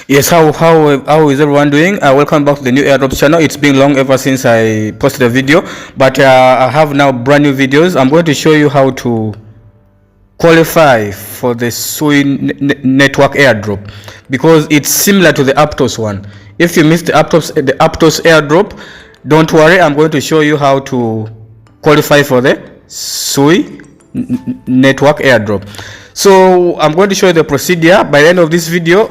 Yes, how is everyone doing? Welcome back to the new Airdrops channel. It's been long ever since I posted a video, but I have now brand new videos. I'm going to show you how to qualify for the SUI network airdrop, because it's similar to the Aptos one. If you missed the Aptos airdrop, don't worry. I'm going to show you how to qualify for the SUI network airdrop. So I'm going to show you the procedure. By the end of this video,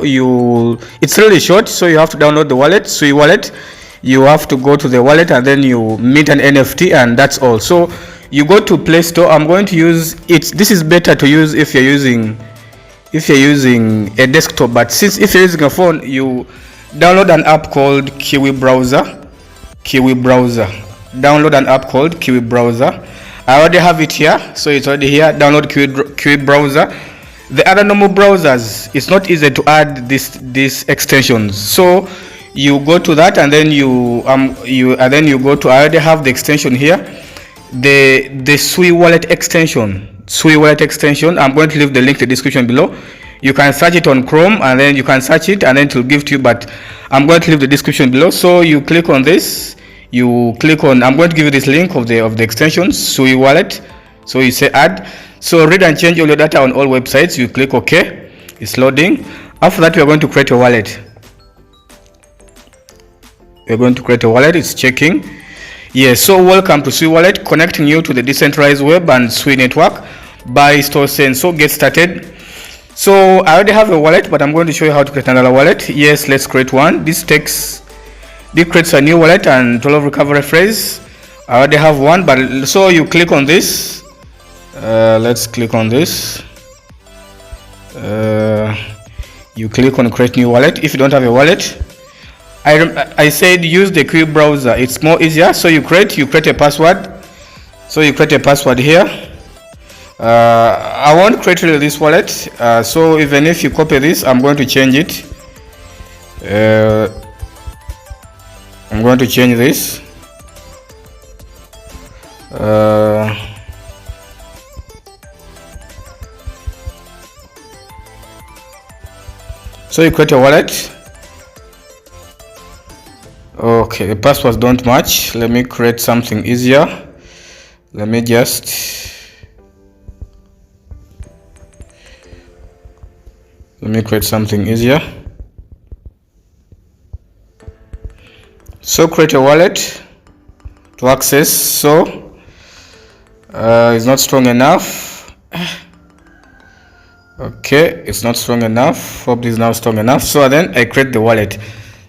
it's really short, so you have to download the wallet, SUI wallet. You have to go to the wallet and then you mint an NFT, and that's all. So you go to Play Store. I'm going to use it. This is better to use if you're using a desktop, but if you're using a phone, you download an app called Kiwi Browser. Download an app called Kiwi Browser. I already have it here, so it's already here. Download Kiwi Browser. The other normal browsers, it's not easy to add these extensions. So you go to that, and then you go to. I already have the extension here, the SUI wallet extension. I'm going to leave the link in the description below. You can search it on Chrome, and then you can search it, and then it will give to you. But I'm going to leave the description below. So you click on this. You click on, I'm going to give you this link of the extension SUI wallet. So you say add. So read and change all your data on all websites. You click OK. It's loading. After that, we are going to create a wallet. It's checking. Yes. So welcome to SUI wallet, connecting you to the decentralized web and SUI network. Buy, store, send. So get started. So I already have a wallet, but I'm going to show you how to create another wallet. Yes, let's create one. This creates a new wallet and 12 recovery phrase. I already have one, but so you click on this. Let's click on this. You click on create new wallet. If you don't have a wallet, I said use the Kiwi browser. It's more easier. So you create a password. So you create a password here. I won't create really this wallet. So even if you copy this, I'm going to change it. I'm going to change this. So you create a wallet. Okay, the passwords don't match. Let me create something easier. Let me create something easier. So create a wallet to access. So it's not strong enough. Okay, it's not strong enough. Hope this is now strong enough. So then I create the wallet.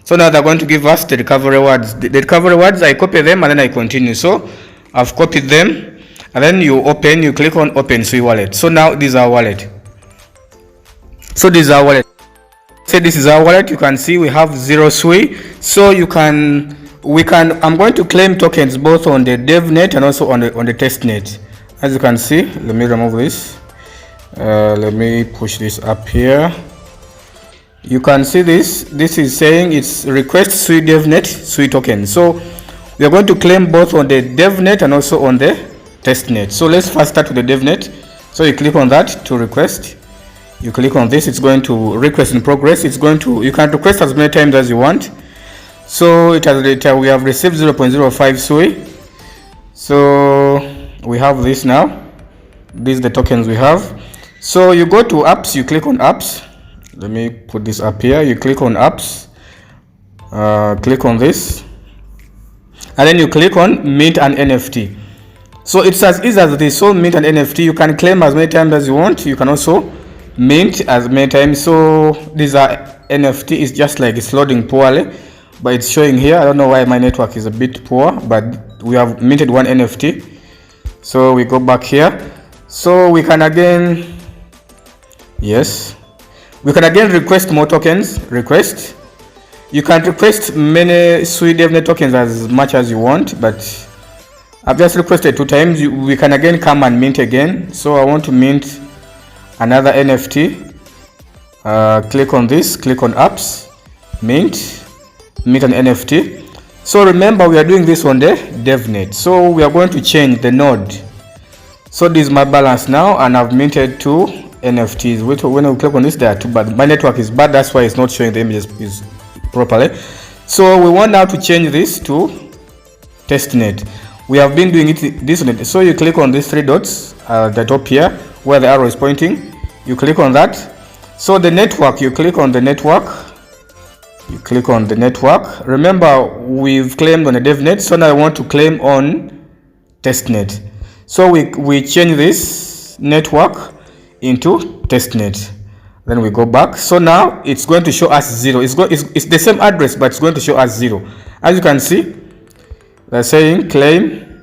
So now they're going to give us the recovery words. The recovery words, I copy them and then I continue. So I've copied them, and then you click on open SUI wallet. So now this is our wallet. Say this is our wallet. You can see we have 0 SUI. So I'm going to claim tokens both on the Devnet and also on the testnet. As you can see, let me remove this. Let me push this up here. You can see this is saying it's request SUI Devnet SUI token. So we are going to claim both on the Devnet and also on the testnet. So let's first start with the Devnet. So you click on that to request. You click on this, it's going to request in progress. You can request as many times as you want. So we have received 0.05 SUI. So we have this now. These are the tokens we have. So you go to apps, you click on apps. Let me put this up here. You click on apps, click on this, and then you click on mint an NFT. So it's as easy as this. So mint an NFT, you can claim as many times as you want. You can also mint as many times. So these are NFT. It's just like it's loading poorly, but it's showing here. I don't know why my network is a bit poor, but we have minted one NFT. So we go back here. So we can again, we can again request more tokens. You can request many SUI Devnet tokens as much as you want, but I've just requested 2 times. We can again come and mint again. So I want to mint another NFT. Click on this, click on apps, mint an NFT. So remember, we are doing this on the Devnet. So we are going to change the node. So this is my balance now, and I've minted 2 NFTs. When we click on this, there are two, but my network is bad, that's why it's not showing the images properly. So we want now to change this to testnet. We have been doing this on it. So you click on these three dots at the top here where the arrow is pointing. You click on that. So the network, you click on the network. You click on the network. Remember, we've claimed on the Devnet, so now I want to claim on testnet. So we change this network into testnet. Then we go back. So now it's going to show us 0. It's the same address, but it's going to show us 0. As you can see, they're saying claim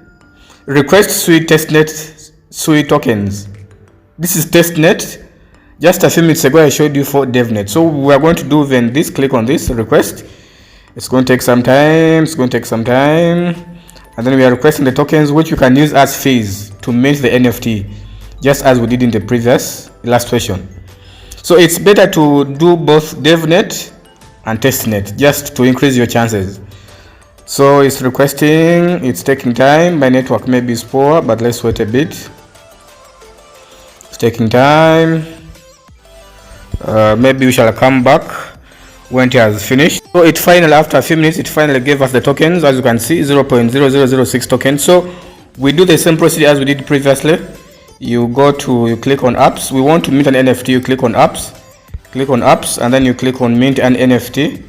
request SUI testnet SUI tokens. This is testnet. Just a few minutes ago I showed you for Devnet. So we are going to do then this, click on this request. It's going to take some time. And then we are requesting the tokens which you can use as fees to mint the NFT, just as we did in the previous illustration. So it's better to do both Devnet and testnet just to increase your chances. So it's requesting, it's taking time. My network maybe is poor, but let's wait a bit. It's taking time. Maybe we shall come back when it has finished. So it finally, after a few minutes, it finally gave us the tokens. As you can see, 0.0006 tokens. So we do the same procedure as we did previously. You click on apps. We want to mint an NFT. You click on apps, and then you click on mint an NFT.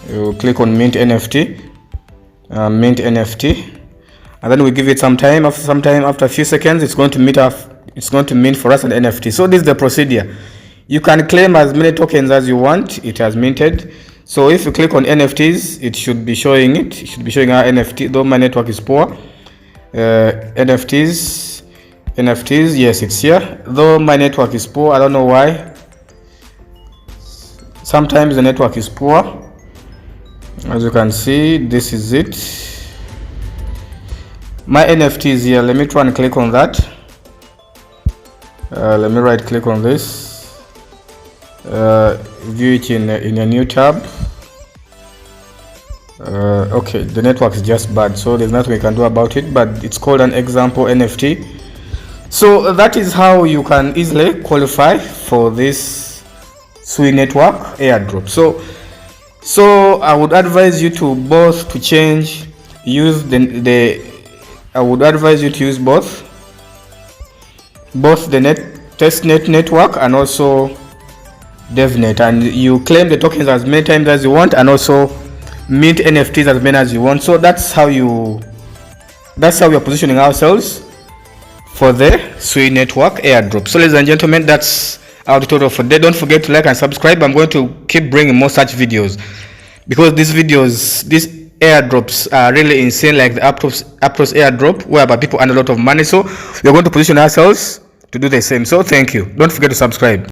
You click on mint NFT, and then we give it some time. After a few seconds, it's going to mint for us an NFT. So this is the procedure. You can claim as many tokens as you want. It has minted. So if you click on NFTs, it should be showing it. It should be showing our NFT, though my network is poor. NFTs, yes, it's here. Though my network is poor, I don't know why. Sometimes the network is poor. As you can see, this is it. My NFT is here. Let me try and click on that. Let me right click on this. View it in a new tab. Okay, the network is just bad, so there's nothing we can do about it, but it's called an example NFT. So that is how you can easily qualify for this SUI network airdrop. So I would advise you to use both the testnet network and also Devnet, and you claim the tokens as many times as you want and also mint NFTs as many as you want. So that's how we are positioning ourselves for the SUI network airdrop. So ladies and gentlemen, that's our tutorial for today. Don't forget to like and subscribe. I'm going to keep bringing more such videos because these airdrops are really insane, like the Aptos Airdrop, whereby people earn a lot of money. So we're going to position ourselves to do the same. So thank you. Don't forget to subscribe.